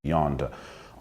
beyond.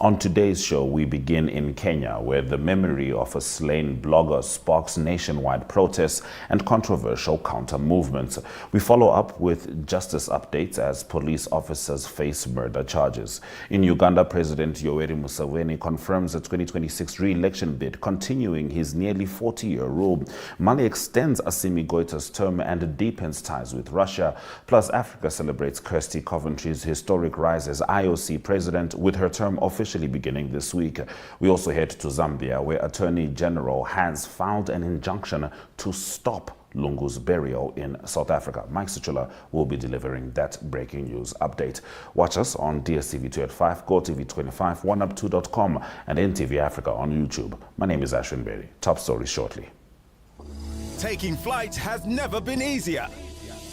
On today's show, we begin in Kenya, where the memory of a slain blogger sparks nationwide protests and controversial counter-movements. We follow up with justice updates as police officers face murder charges. In Uganda, President Yoweri Museveni confirms a 2026 re-election bid, continuing his nearly 40-year rule. Mali extends Assimi Goïta's term and deepens ties with Russia. Plus, Africa celebrates Kirsty Coventry's historic rise as IOC President, with her term officially beginning this week. We also head to Zambia, where Attorney General has filed an injunction to stop Lungu's burial in South Africa. Mike Sichula will be delivering that breaking news update. Watch us on DSTV 285, GOTV 25, oneup2.com, and NTV Africa on YouTube. My name is Ashwin Berry. Top stories shortly. Taking flight has never been easier.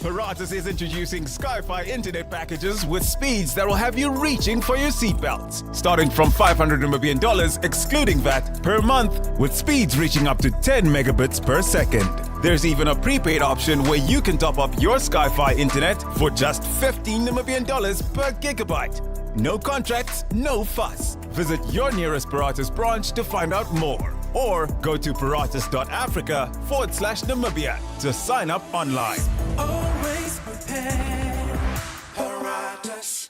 Paratus is introducing Sky-Fi internet packages with speeds that will have you reaching for your seatbelts. Starting from $500 million, excluding VAT, per month, with speeds reaching up to 10 megabits per second. There's even a prepaid option where you can top up your Sky-Fi internet for just $15 million per gigabyte. No contracts, no fuss. Visit your nearest Paratus branch to find out more. Or go to paratus.africa/Namibia to sign up online. Always prepared, Paratus.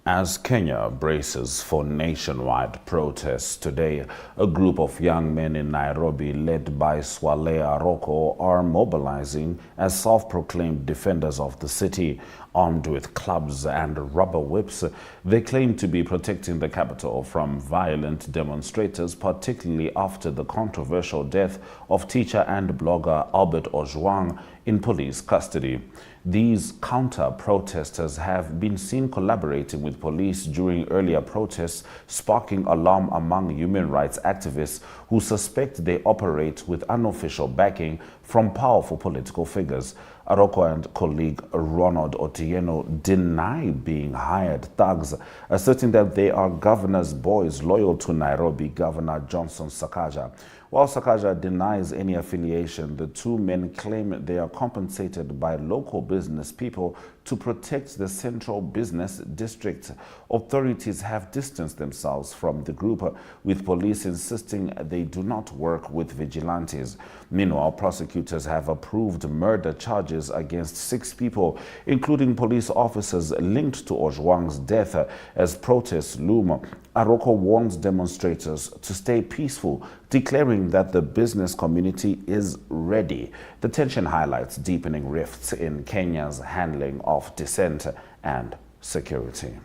As Kenya braces for nationwide protests today, a group of young men in Nairobi, led by Swale Aroko, are mobilizing as self-proclaimed defenders of the city. Armed with clubs and rubber whips, they claim to be protecting the capital from violent demonstrators, particularly after the controversial death of teacher and blogger Albert Ojwang in police custody. These counter-protesters have been seen collaborating with police during earlier protests, sparking alarm among human rights activists who suspect they operate with unofficial backing from powerful political figures. Aroko and colleague Ronald Otieno deny being hired thugs, asserting that they are governor's boys loyal to Nairobi Governor Johnson Sakaja. While Sakaja denies any affiliation, the two men claim they are compensated by local business people to protect the central business district. Authorities have distanced themselves from the group, with police insisting they do not work with vigilantes. Meanwhile, prosecutors have approved murder charges against 6 people, including police officers linked to Ojwang's death. As protests loom, Aroko warns demonstrators to stay peaceful, declaring that the business community is ready. The tension highlights deepening rifts in Kenya's handling of dissent and security.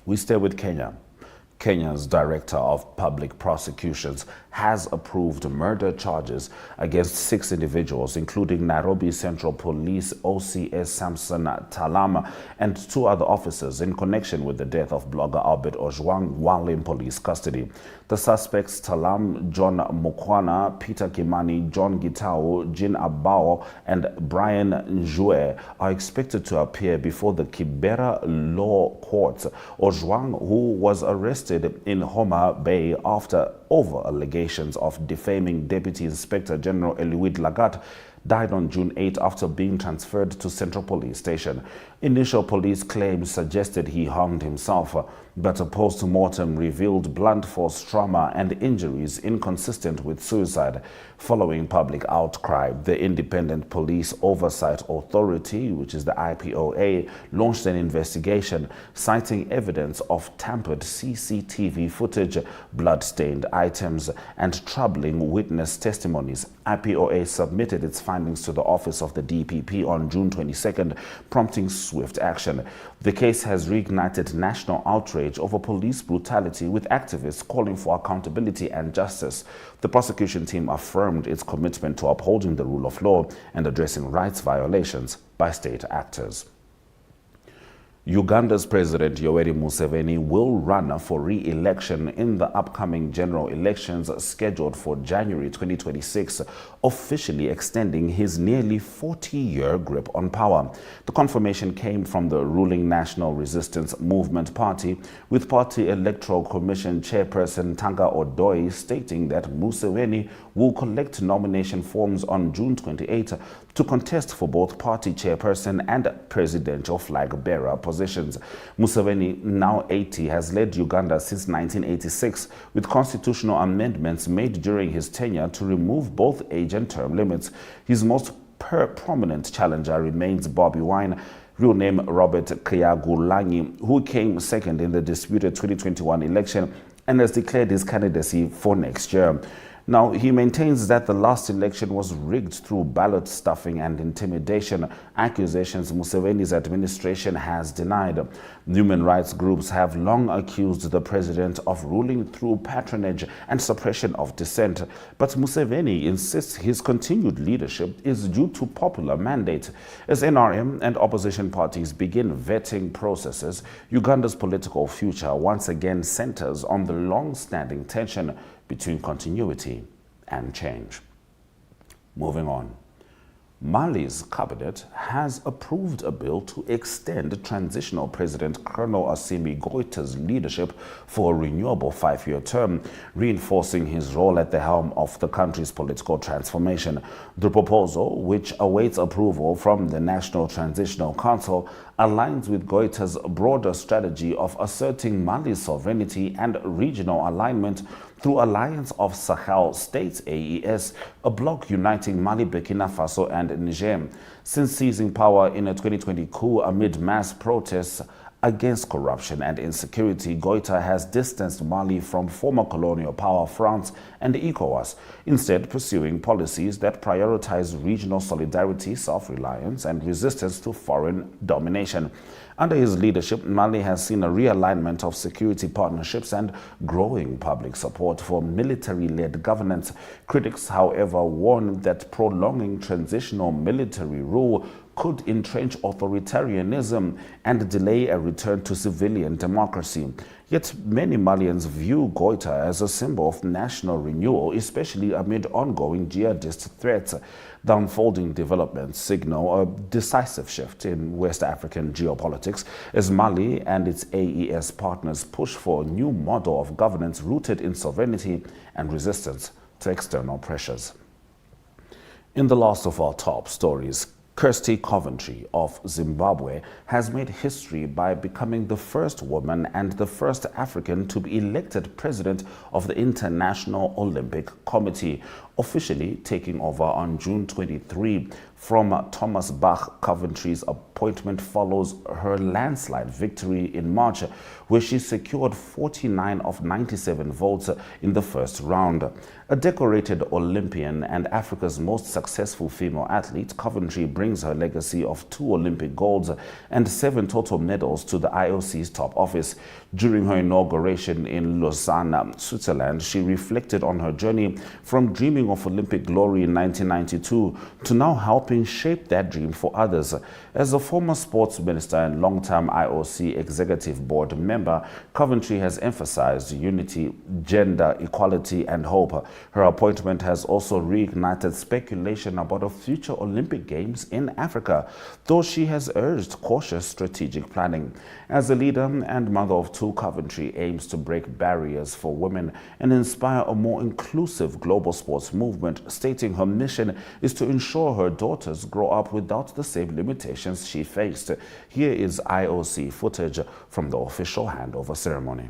We stay with Kenya. Kenya's Director of Public Prosecutions has approved murder charges against 6 individuals, including Nairobi Central Police OCS Samson Talam and 2 other officers, in connection with the death of blogger Albert Ojwang while in police custody. The suspects, Talam, John Mukwana, Peter Kimani, John Gitao, Jean Abao, and Brian Njue, are expected to appear before the Kibera Law Court. Ojwang, who was arrested in Homa Bay over allegations of defaming Deputy Inspector General Eliud Lagat, died on June 8 after being transferred to Central Police Station. Initial police claims suggested he harmed himself, but a post-mortem revealed blunt force trauma and injuries inconsistent with suicide. Following public outcry, the Independent Police Oversight Authority, which is the IPOA, launched an investigation citing evidence of tampered CCTV footage, blood-stained items, and troubling witness testimonies. IPOA submitted its findings to the office of the DPP on June 22nd, prompting swift action. The case has reignited national outrage over police brutality, with activists calling for accountability and justice. The prosecution team affirmed its commitment to upholding the rule of law and addressing rights violations by state actors. Uganda's President Yoweri Museveni will run for re-election in the upcoming general elections scheduled for January 2026, officially extending his nearly 40-year grip on power. The confirmation came from the ruling National Resistance Movement Party, with Party Electoral Commission Chairperson Tanga Odoi stating that Museveni will collect nomination forms on June 28 to contest for both party chairperson and presidential flag-bearer positions. Museveni, now 80, has led Uganda since 1986, with constitutional amendments made during his tenure to remove both age and term limits. His most prominent challenger remains Bobi Wine, real name Robert Kyagulanyi, who came second in the disputed 2021 election and has declared his candidacy for next year. Now, he maintains that the last election was rigged through ballot stuffing and intimidation, accusations Museveni's administration has denied. Human rights groups have long accused the president of ruling through patronage and suppression of dissent, but Museveni insists his continued leadership is due to popular mandate. As NRM and opposition parties begin vetting processes, Uganda's political future once again centers on the long-standing tension between continuity and change. Moving on. Mali's cabinet has approved a bill to extend transitional President Colonel Goïta's leadership for a renewable 5-year term, reinforcing his role at the helm of the country's political transformation. The proposal, which awaits approval from the National Transitional Council, aligns with Goïta's broader strategy of asserting Mali's sovereignty and regional alignment through Alliance of Sahel States AES, a bloc uniting Mali, Burkina Faso and Niger. Since seizing power in a 2020 coup amid mass protests against corruption and insecurity, Goïta has distanced Mali from former colonial power France and ECOWAS, instead pursuing policies that prioritize regional solidarity, self-reliance and resistance to foreign domination. Under his leadership, Mali has seen a realignment of security partnerships and growing public support for military-led governance. Critics, however, warn that prolonging transitional military rule could entrench authoritarianism and delay a return to civilian democracy. Yet many Malians view Goïta as a symbol of national renewal, especially amid ongoing jihadist threats. The unfolding developments signal a decisive shift in West African geopolitics as Mali and its AES partners push for a new model of governance rooted in sovereignty and resistance to external pressures. In the last of our top stories, Kirsty Coventry of Zimbabwe has made history by becoming the first woman and the first African to be elected president of the International Olympic Committee, officially taking over on June 23 from Thomas Bach. Coventry's appointment follows her landslide victory in March, where she secured 49 of 97 votes in the first round. A decorated Olympian and Africa's most successful female athlete, Coventry brings her legacy of 2 Olympic golds and 7 total medals to the IOC's top office. During her inauguration in Lausanne, Switzerland, she reflected on her journey from dreaming of Olympic glory in 1992 to now helping shape that dream for others. As a former sports minister and long-term IOC executive board member, Coventry has emphasized unity, gender equality and hope. Her appointment has also reignited speculation about a future Olympic Games in Africa, though she has urged cautious strategic planning. As a leader and mother of 2, Coventry aims to break barriers for women and inspire a more inclusive global sports movement, stating her mission is to ensure her daughters grow up without the same limitations she faced. Here is IOC footage from the official handover ceremony.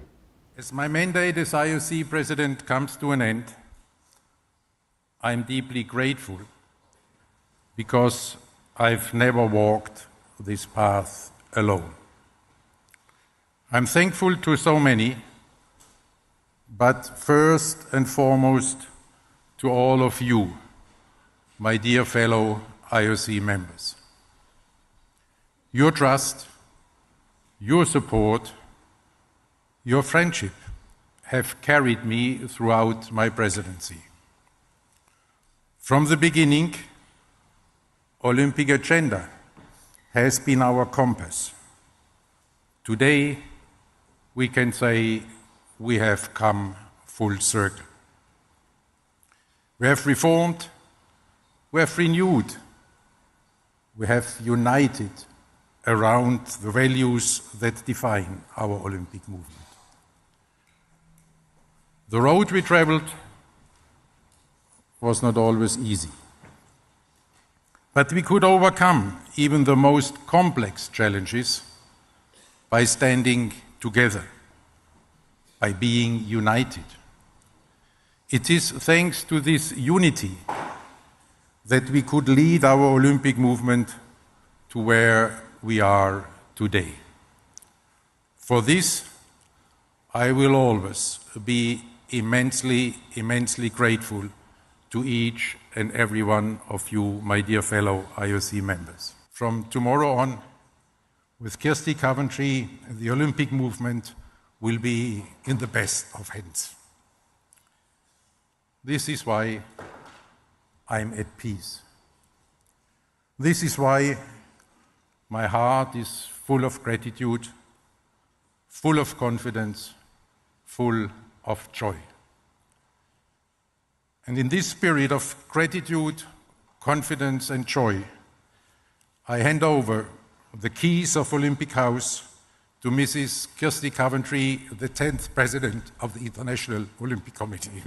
As my mandate as IOC President comes to an end, I am deeply grateful because I've never walked this path alone. I'm thankful to so many, but first and foremost to all of you, my dear fellow IOC members. Your trust, your support, your friendship have carried me throughout my presidency. From the beginning, Olympic agenda has been our compass. Today, we can say we have come full circle. We have reformed, we have renewed, we have united around the values that define our Olympic movement. The road we traveled was not always easy, but we could overcome even the most complex challenges by standing together, by being united. It is thanks to this unity that we could lead our Olympic movement to where we are today. For this, I will always be immensely, immensely grateful to each and every one of you, my dear fellow IOC members. From tomorrow on, with Kirsty, Coventry, the Olympic movement will be in the best of hands. This is why I'm at peace. This is why my heart is full of gratitude, full of confidence, full of joy. And in this spirit of gratitude, confidence, and joy, I hand over the keys of Olympic House to Mrs. Kirsty Coventry, the 10th President of the International Olympic Committee.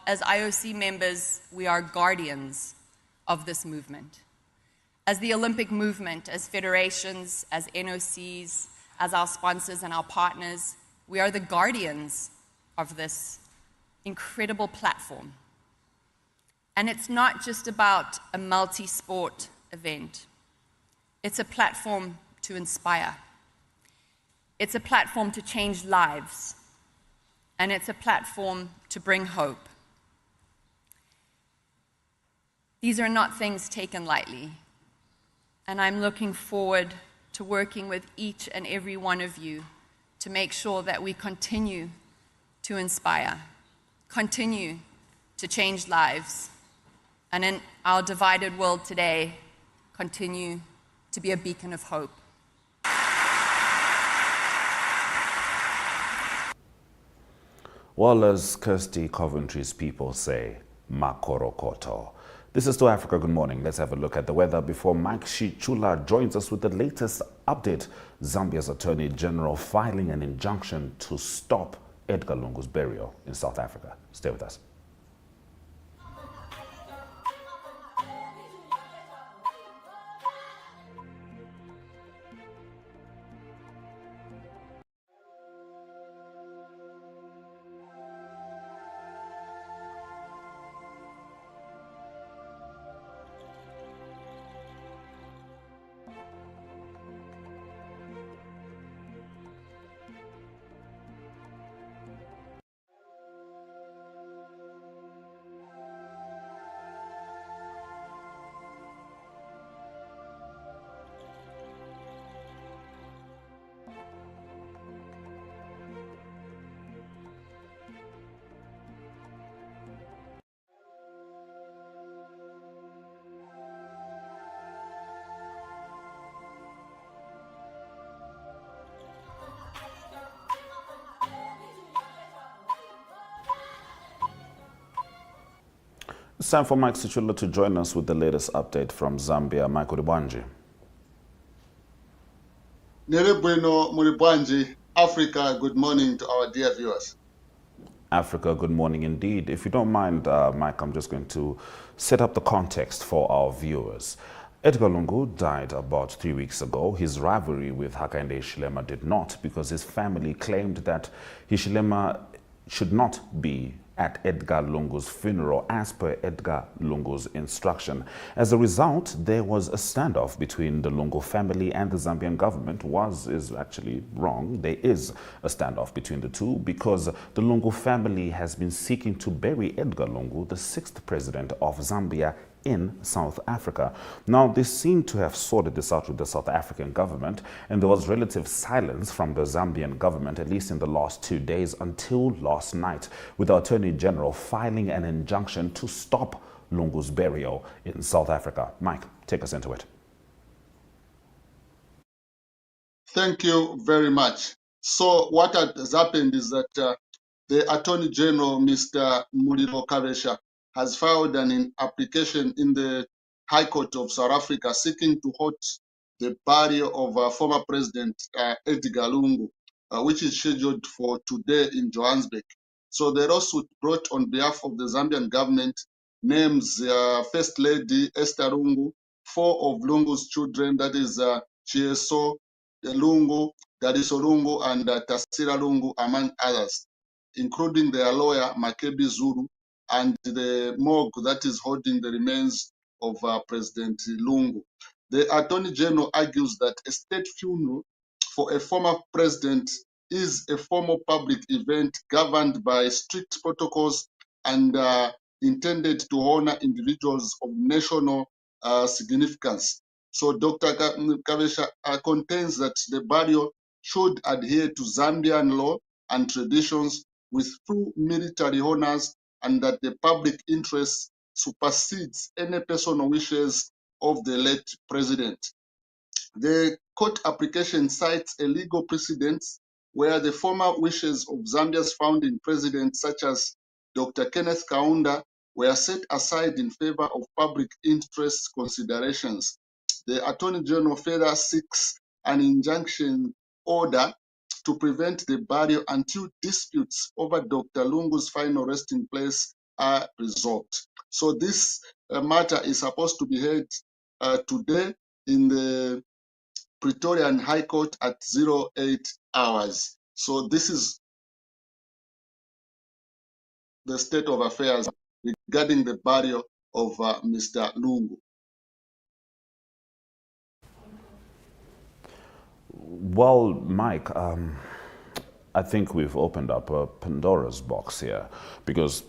As IOC members, we are guardians of this movement. As the Olympic movement, as federations, as NOCs, as our sponsors and our partners, we are the guardians of this incredible platform. And it's not just about a multi-sport event. It's a platform to inspire. It's a platform to change lives. And it's a platform to bring hope. These are not things taken lightly, and I'm looking forward to working with each and every one of you to make sure that we continue to inspire, continue to change lives, and in our divided world today, continue to be a beacon of hope. Well, as Kirsty Coventry's people say, Makorokoto. This is To Africa Good Morning. Let's have a look at the weather before Mike Shichula joins us with the latest update. Zambia's Attorney General filing an injunction to stop Edgar Lungu's burial in South Africa. Stay with us. It's time for Mike Sichula to join us with the latest update from Zambia. Michael Ribwanji. Nere bueno, Muribwanji, Africa, good morning to our dear viewers. Africa, good morning indeed. If you don't mind, Mike, I'm just going to set up the context for our viewers. Edgar Lungu died about 3 weeks ago. His rivalry with Hakainde Hichilema did not, because his family claimed that Hichilema should not be at Edgar Lungu's funeral as per Edgar Lungu's instruction. As a result, there was a standoff between the Lungu family and the Zambian government. Is actually wrong. There is a standoff between the two because the Lungu family has been seeking to bury Edgar Lungu, the 6th president of Zambia, in South Africa. Now, they seem to have sorted this out with the South African government, and there was relative silence from the Zambian government, at least in the last 2 days, until last night, with the Attorney General filing an injunction to stop Lungu's burial in South Africa. Mike, take us into it. Thank you very much. So what has happened is that the Attorney General, Mr. Muliro Kavesha, has filed an application in the High Court of South Africa seeking to halt the burial of former President Edgar Lungu, which is scheduled for today in Johannesburg. So the lawsuit brought on behalf of the Zambian government names First Lady Esther Lungu, 4 of Lungu's children, that is Chieso Lungu, Daliso Lungu, and Tasira Lungu, among others, including their lawyer, Makebi Zulu, and the morgue that is holding the remains of President Lungu. The Attorney General argues that a state funeral for a former president is a formal public event governed by strict protocols and intended to honor individuals of national significance. So Dr. Kavesha contends that the burial should adhere to Zambian law and traditions with full military honors, and that the public interest supersedes any personal wishes of the late president. The court application cites a legal precedent where the former wishes of Zambia's founding presidents, such as Dr. Kenneth Kaunda, were set aside in favor of public interest considerations. The Attorney General further seeks an injunction order to prevent the burial until disputes over Dr. Lungu's final resting place are resolved. So this matter is supposed to be heard today in the Praetorian High Court at 08 hours. So this is the state of affairs regarding the burial of Mr. Lungu. Well, Mike, I think we've opened up a Pandora's box here, because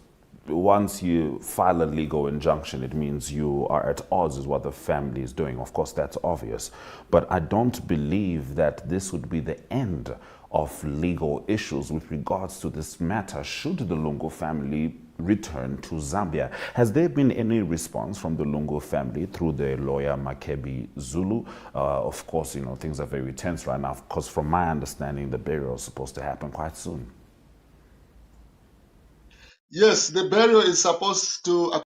once you file a legal injunction, it means you are at odds with what the family is doing. Of course, that's obvious. But I don't believe that this would be the end of legal issues with regards to this matter should the Lungu family return to Zambia. Has there been any response from the Lungu family through their lawyer Makebi Zulu? Of course, things are very tense right now, because from my understanding, the burial is supposed to happen quite soon. Yes, the burial is supposed to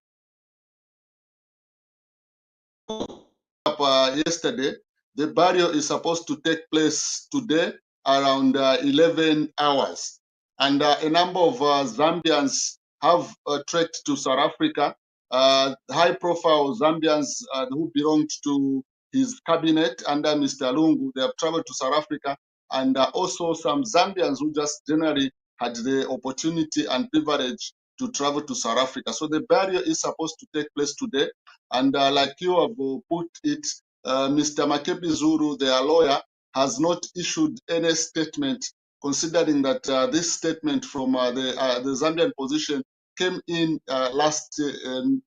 up yesterday. The burial is supposed to take place today around 11 hours. And a number of Zambians have trekked to South Africa. High-profile Zambians who belonged to his cabinet under Mr. Lungu, they have traveled to South Africa. And also some Zambians who just generally had the opportunity and privilege to travel to South Africa. So the burial is supposed to take place today. And like you have put it, Mr. Makebi Zulu, their lawyer, has not issued any statement, considering that this statement from the Zambian position came in last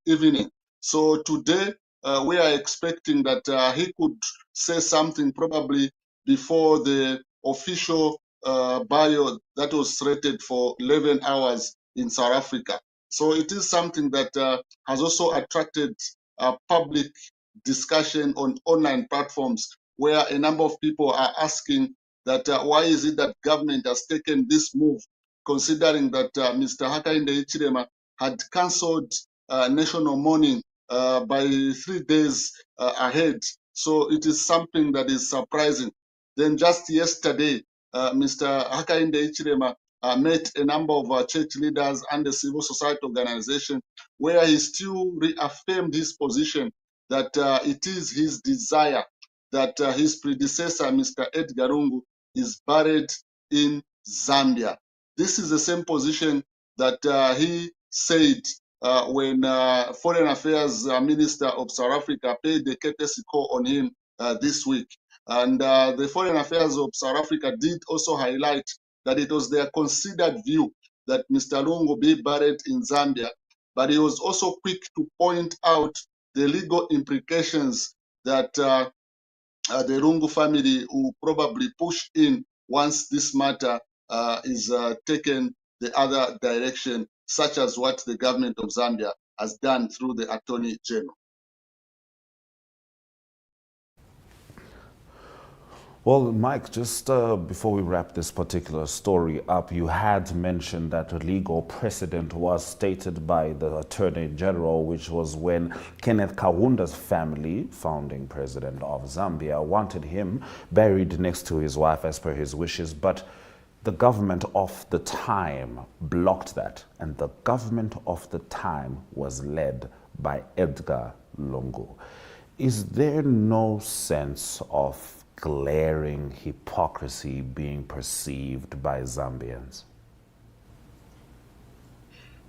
evening. So today, we are expecting that he could say something probably before the official burial that was slated for 11 hours in South Africa. So it is something that has also attracted public discussion on online platforms, where a number of people are asking that why is it that government has taken this move, considering that Mr. Hakainde Hichilema had cancelled national mourning by 3 days ahead. So it is something that is surprising. Then just yesterday, Mr. Hakainde Hichilema met a number of church leaders and the civil society organization, where he still reaffirmed his position that it is his desire that his predecessor, Mr. Edgar Lungu, is buried in Zambia. This is the same position that he said when Foreign Affairs Minister of South Africa paid a courtesy call on him this week. And the Foreign Affairs of South Africa did also highlight that it was their considered view that Mr. Lungu be buried in Zambia, but he was also quick to point out the legal implications that the Lungu family will probably push in once this matter is taken the other direction, such as what the government of Zambia has done through the Attorney General. Well, Mike, just before we wrap this particular story up, you had mentioned that a legal precedent was stated by the Attorney General, which was when Kenneth Kaunda's family, founding president of Zambia, wanted him buried next to his wife as per his wishes, but the government of the time blocked that, and the government of the time was led by Edgar Lungu. Is there no sense of glaring hypocrisy being perceived by Zambians?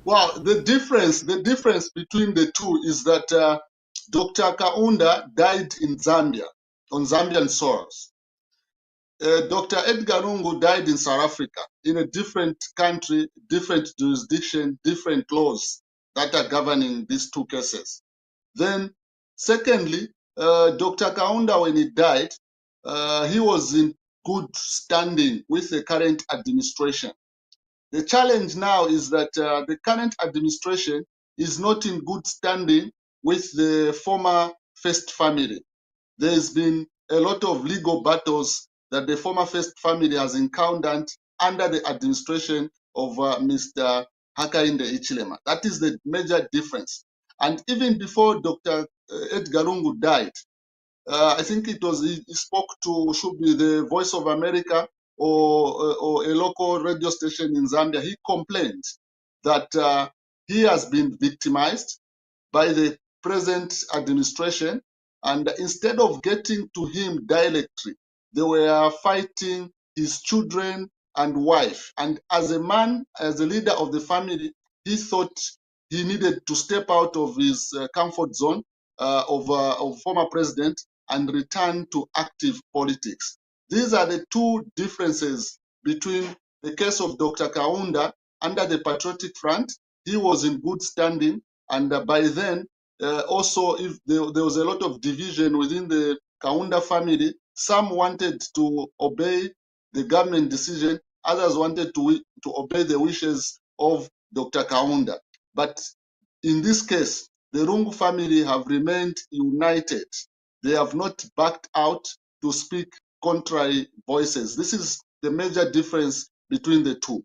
Well, the difference between the two is that Dr. Kaunda died in Zambia, on Zambian soils. Dr. Edgar Lungu died in South Africa, in a different country, different jurisdiction, different laws that are governing these two cases. Then, secondly, Dr. Kaunda, when he died, he was in good standing with the current administration. The challenge now is that the current administration is not in good standing with the former First Family. There's been a lot of legal battles that the former First Family has encountered under the administration of Mr. Hakainde Hichilema. That is the major difference. And even before Dr. Edgar Lungu died, I think it was he spoke to, should be the Voice of America or a local radio station in Zambia. He complained that he has been victimized by the present administration, and instead of getting to him directly, they were fighting his children and wife. And as a man, as a leader of the family, he thought he needed to step out of his comfort zone of former president and return to active politics. These are the two differences between the case of Dr. Kaunda under the Patriotic Front. He was in good standing, and by then, also, if there was a lot of division within the Kaunda family. Some wanted to obey the government decision, others wanted to obey the wishes of Dr. Kaunda. But in this case, the Lungu family have remained united. They have not backed out to speak contrary voices. This is the major difference between the two.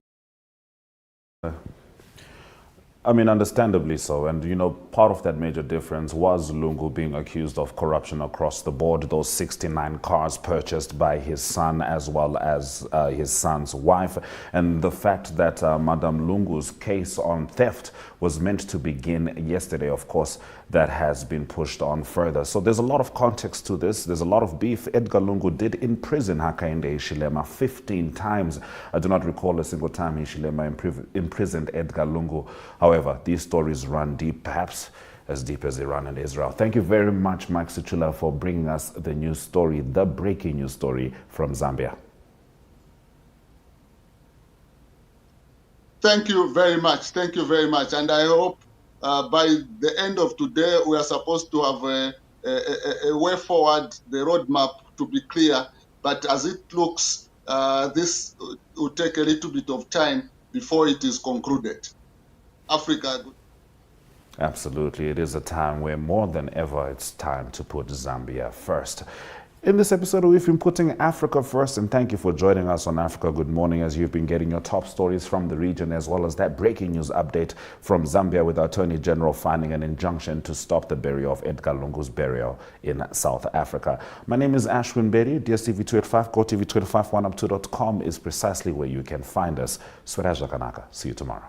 I mean, understandably so. And, you know, part of that major difference was Lungu being accused of corruption across the board. Those 69 cars purchased by his son as well as his son's wife. And the fact that Madam Lungu's case on theft was meant to begin yesterday, of course, that has been pushed on further. So there's a lot of context to this. There's a lot of beef. Edgar Lungu did imprison Hakainde Hichilema 15 times. I do not recall a single time Hichilema imprisoned Edgar Lungu. However, these stories run deep, perhaps as deep as they run in Israel. Thank you very much, Mike Sichula, for bringing us the news story, the breaking news story from Zambia. Thank you very much. Thank you very much. And I hope by the end of today, we are supposed to have a way forward, the roadmap to be clear. But as it looks, this will take a little bit of time before it is concluded. Africa. Absolutely. It is a time where more than ever it's time to put Zambia first. In this episode, we've been putting Africa first, and thank you for joining us on Africa Good Morning as you've been getting your top stories from the region, as well as that breaking news update from Zambia with the Attorney General finding an injunction to stop the burial of Edgar Lungu's burial in South Africa. My name is Ashwin Berry. DSTV 285, GOTV 285, 1up2.com is precisely where you can find us. Sweraja Kanaka. See you tomorrow.